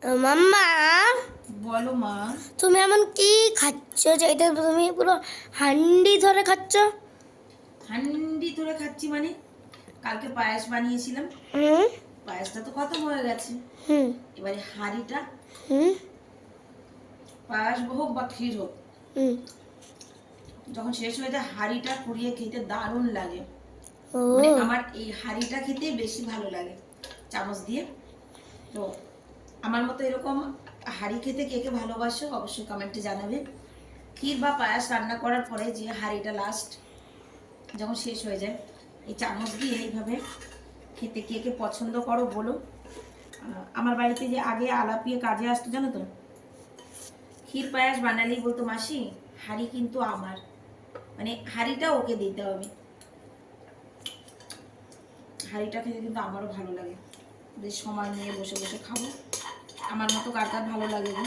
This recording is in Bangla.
মাম্মা, বলো মা। তুমি এমন কি খাচ্ছ যে এটা তুমি পুরো হান্ডি ধরে খাচ্ছ? হান্ডি ধরে খাচ্ছি মানে? কালকে পায়েস বানিয়েছিলাম, হুম পায়েসটা তো খতম হয়ে গেছে। হুম এবারে হাঁড়িটা, হুম পায়েস হোক বা ক্ষীর হোক, হুম। যখন শেষ হয়ে যায় হাঁড়িটা কুড়িয়ে খেতে দারুণ লাগে। ও মানে আমার এই হাঁড়িটা খেতে বেশি ভালো লাগে চামচ দিয়ে। তো আমার মতো এরকম হাঁড়ি খেতে কে কে ভালোবাসো অবশ্যই কমেন্টে জানাবে। ক্ষীর বা পায়েস রান্না করার পরে যে হাঁড়িটা লাস্ট যখন শেষ হয়ে যায়, এই চামচ দিয়ে এইভাবে খেতে কে কে পছন্দ করো বলো। আমার বাড়িতে যে আগে আলাপিয়ে কাজে আসতো জানো তো, ক্ষীর পায়েস বানালেই বলতো মাসি হাঁড়ি কিন্তু আমার, মানে হাঁড়িটা ওকে দিতে হবে। হাঁড়িটা খেতে কিন্তু আমারও ভালো লাগে, বেশ সময় নিয়ে বসে বসে খাবো। আমার মতো কার কার ভালো লাগে গো।